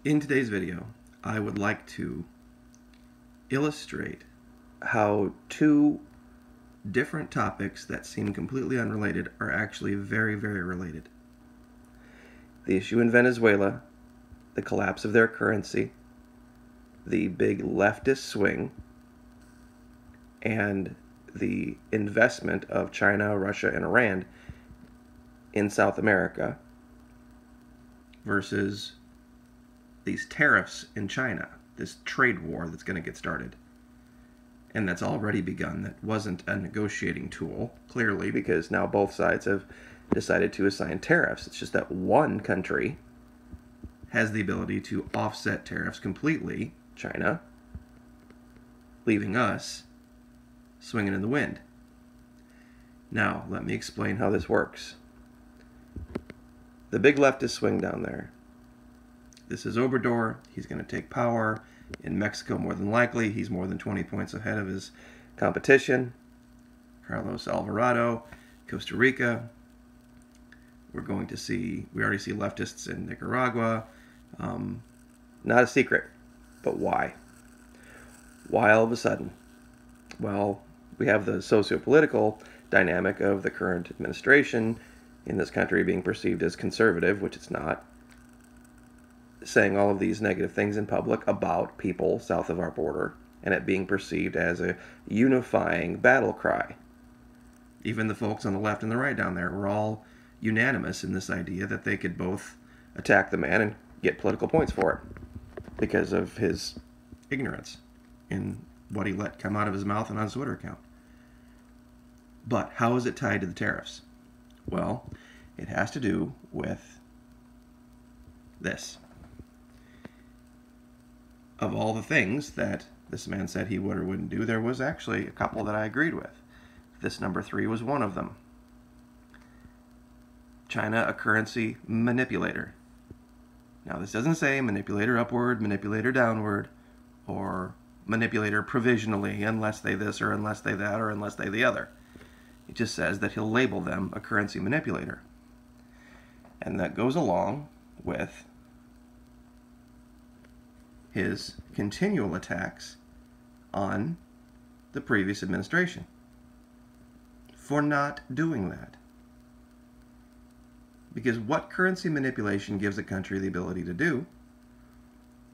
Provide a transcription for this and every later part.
In today's video, I would like to illustrate how two different topics that seem completely unrelated are actually very, very related. The issue in Venezuela, the collapse of their currency, the big leftist swing, and the investment of China, Russia, and Iran in South America versus these tariffs in China, this trade war that's going to get started. And that's already begun. That wasn't a negotiating tool, clearly, because now both sides have decided to assign tariffs. It's just that one country has the ability to offset tariffs completely, China, leaving us swinging in the wind. Now, let me explain how this works. The big leftist swing down there. This is Obrador. He's going to take power in Mexico more than likely. He's more than 20 points ahead of his competition. Carlos Alvarado, Costa Rica. We're going to see, we already see leftists in Nicaragua. Not a secret, but why? Why all of a sudden? Well, we have the socio-political dynamic of the current administration in this country being perceived as conservative, which it's not, saying all of these negative things in public about people south of our border, and it being perceived as a unifying battle cry. Even the folks on the left and the right down there were all unanimous in this idea that they could both attack the man and get political points for it because of his ignorance in what he let come out of his mouth and on his Twitter account. But how is it tied to the tariffs? Well, it has to do with this. Of all the things that this man said he would or wouldn't do, there was actually a couple that I agreed with. This number 3 was one of them. China, a currency manipulator. Now, this doesn't say manipulator upward, manipulator downward, or manipulator provisionally, unless they this or unless they that or unless they the other. It just says that he'll label them a currency manipulator. And that goes along with his continual attacks on the previous administration for not doing that. Because what currency manipulation gives a country the ability to do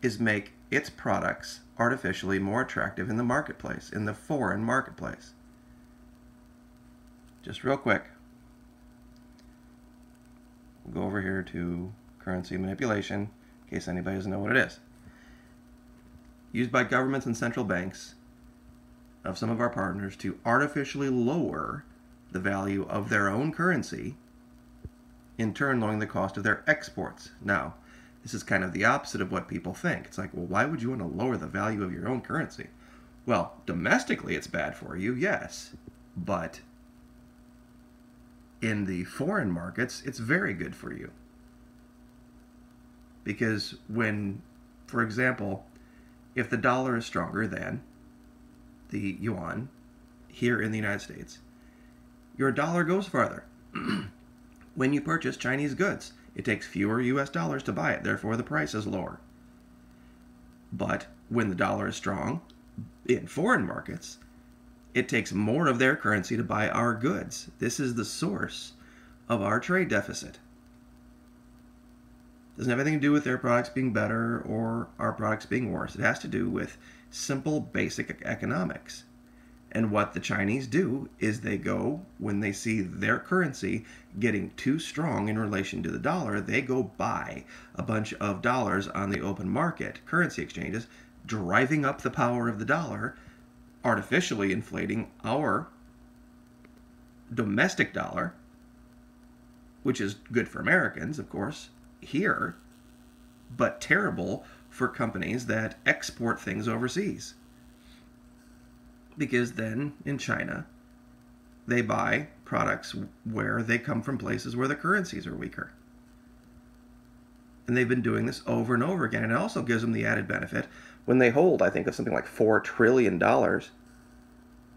is make its products artificially more attractive in the marketplace, in the foreign marketplace. Just real quick, we'll go over here to currency manipulation, in case anybody doesn't know what it is. Used by governments and central banks of some of our partners to artificially lower the value of their own currency, in turn lowering the cost of their exports. Now, this is kind of the opposite of what people think. It's like, well, why would you want to lower the value of your own currency? Well, domestically it's bad for you, yes, but in the foreign markets, it's very good for you. Because when, for example, if the dollar is stronger than the yuan here in the United States, your dollar goes farther. When you purchase Chinese goods, it takes fewer US dollars to buy it, therefore the price is lower. But when the dollar is strong in foreign markets, it takes more of their currency to buy our goods. This is the source of our trade deficit. Doesn't have anything to do with their products being better or our products being worse. It has to do with simple, basic economics. And what the Chinese do is they go, when they see their currency getting too strong in relation to the dollar, they go buy a bunch of dollars on the open market, currency exchanges, driving up the power of the dollar, artificially inflating our domestic dollar, which is good for Americans, of course, here, but terrible for companies that export things overseas. Because then in China, they buy products where they come from places where the currencies are weaker. And they've been doing this over and over again. And it also gives them the added benefit when they hold, I think, of something like $4 trillion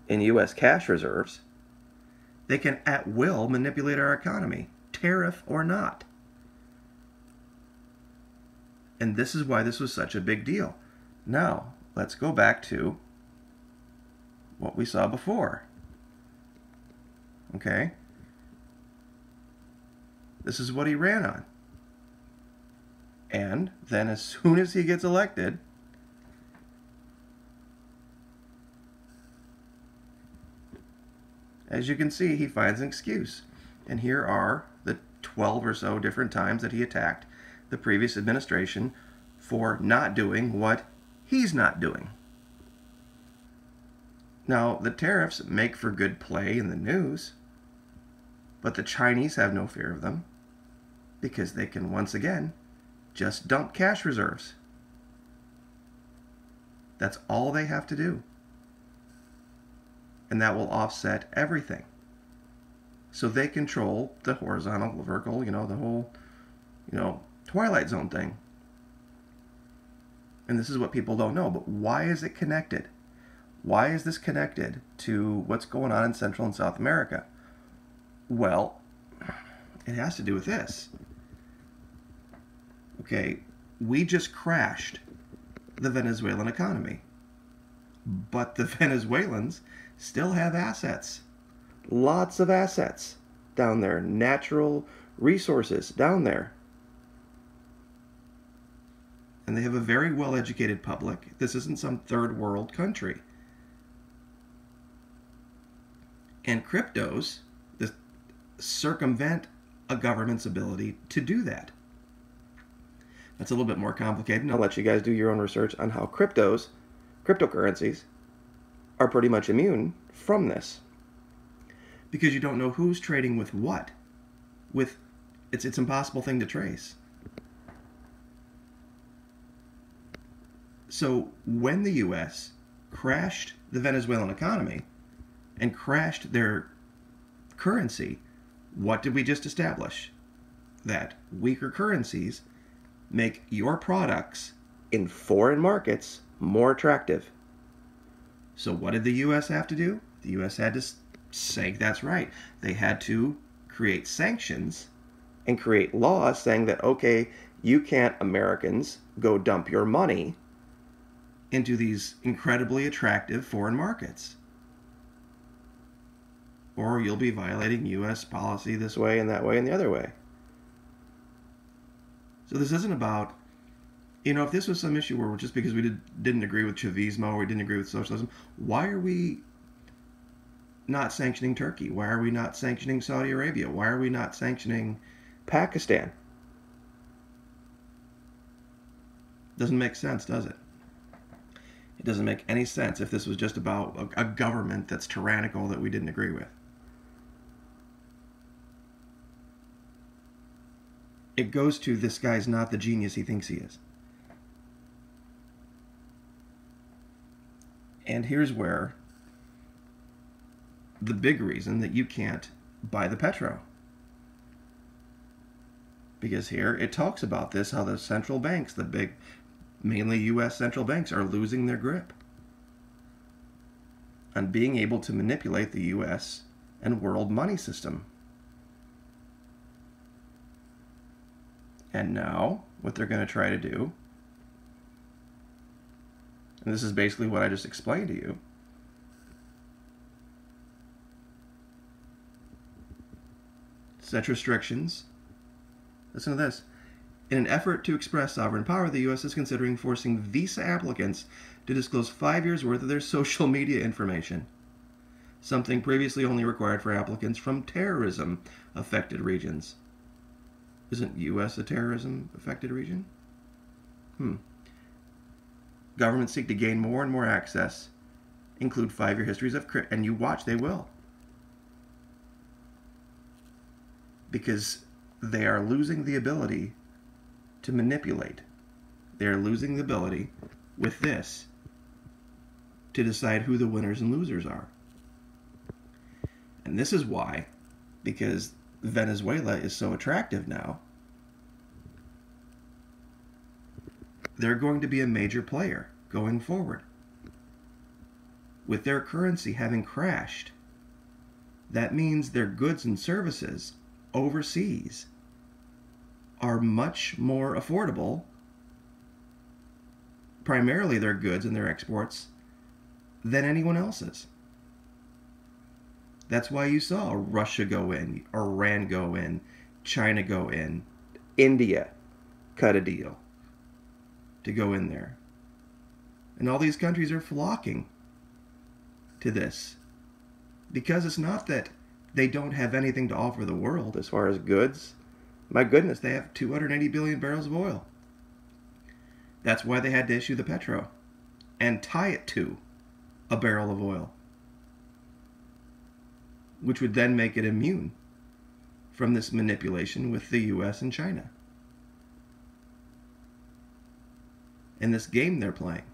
in U.S. cash reserves. They can at will manipulate our economy, tariff or not. And this is why this was such a big deal. Now, let's go back to what we saw before. Okay? This is what he ran on. And then as soon as he gets elected, as you can see, he finds an excuse. And here are the 12 or so different times that he attacked the previous administration for not doing what he's not doing. Now, the tariffs make for good play in the news, but the Chinese have no fear of them because they can once again just dump cash reserves. That's all they have to do. And that will offset everything. So they control the horizontal, vertical, the whole, Twilight Zone thing. And this is what people don't know, but why is it connected? Why is this connected to what's going on in Central and South America? Well, it has to do with this. Okay, we just crashed the Venezuelan economy. But the Venezuelans still have assets. Lots of assets down there. Natural resources down there. And they have a very well-educated public. This isn't some third world country. And cryptos circumvent a government's ability to do that. That's a little bit more complicated. I'll let you guys do your own research on how cryptocurrencies, are pretty much immune from this. Because you don't know who's trading with what. It's an impossible thing to trace. So when the U.S. crashed the Venezuelan economy and crashed their currency, what did we just establish? That weaker currencies make your products in foreign markets more attractive. So what did the U.S. have to do? The U.S. had to say, that's right. They had to create sanctions and create laws saying that, okay, you can't, Americans, go dump your money into these incredibly attractive foreign markets. Or you'll be violating U.S. policy this way and that way and the other way. So this isn't about, if this was some issue where just because we didn't agree with Chavismo or we didn't agree with socialism, why are we not sanctioning Turkey? Why are we not sanctioning Saudi Arabia? Why are we not sanctioning Pakistan? Doesn't make sense, does it? It doesn't make any sense if this was just about a government that's tyrannical that we didn't agree with. It goes to this guy's not the genius he thinks he is. And here's where the big reason that you can't buy the Petro. Because here it talks about this, how the central banks, the big, mainly U.S. central banks, are losing their grip on being able to manipulate the U.S. and world money system. And now, what they're going to try to do, and this is basically what I just explained to you, set restrictions. Listen to this. In an effort to express sovereign power, the U.S. is considering forcing visa applicants to disclose 5 years' worth of their social media information, something previously only required for applicants from terrorism-affected regions. Isn't U.S. a terrorism-affected region? Governments seek to gain more and more access, include 5-year histories of and you watch, they will. Because they are losing the ability to manipulate. They are losing the ability with this to decide who the winners and losers are. And this is why, because Venezuela is so attractive now, they're going to be a major player going forward. With their currency having crashed, that means their goods and services overseas are much more affordable primarily their goods and their exports than anyone else's. That's why you saw Russia go in, Iran go in, China go in, India cut a deal to go in there. And all these countries are flocking to this because it's not that they don't have anything to offer the world as far as goods. My goodness, they have 280 billion barrels of oil. That's why they had to issue the petro and tie it to a barrel of oil, which would then make it immune from this manipulation with the US and China. And this game they're playing.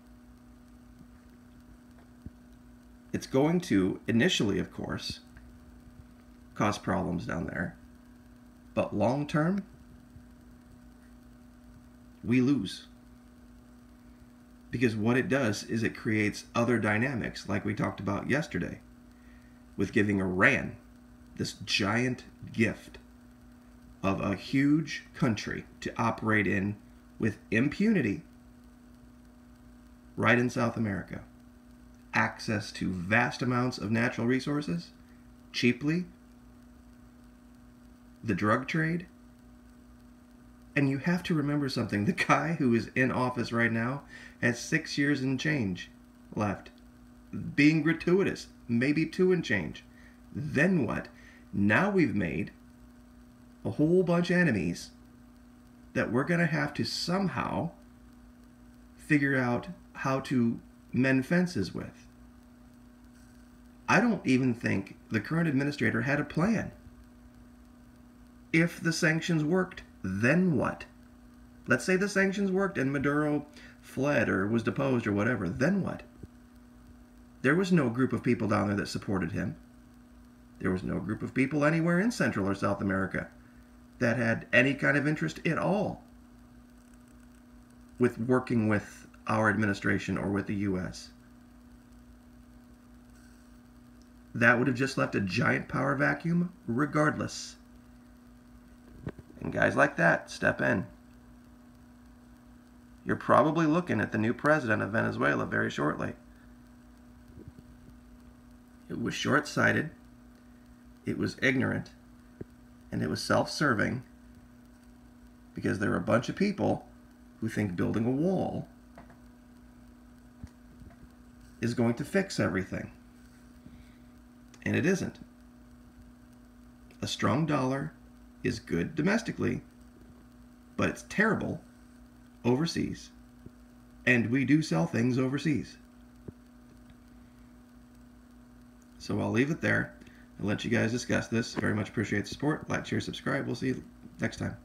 It's going to, initially, of course, cause problems down there. But long term, we lose. Because what it does is it creates other dynamics, like we talked about yesterday, with giving Iran this giant gift of a huge country to operate in with impunity right in South America. Access to vast amounts of natural resources, cheaply, the drug trade. And you have to remember something. The guy who is in office right now has 6 years and change left. Being gratuitous, maybe 2 and change. Then what? Now we've made a whole bunch of enemies that we're going to have to somehow figure out how to mend fences with. I don't even think the current administrator had a plan. If the sanctions worked, then what? Let's say the sanctions worked and Maduro fled or was deposed or whatever, then what? There was no group of people down there that supported him. There was no group of people anywhere in Central or South America that had any kind of interest at all with working with our administration or with the US. That would have just left a giant power vacuum regardless. And guys like that step in. You're probably looking at the new president of Venezuela very shortly. It was short-sighted, it was ignorant, and it was self-serving because there are a bunch of people who think building a wall is going to fix everything. And it isn't. A strong dollar is good domestically, but it's terrible overseas. And we do sell things overseas. So I'll leave it there and let you guys discuss this. Very much appreciate the support. Like, share, subscribe. We'll see you next time.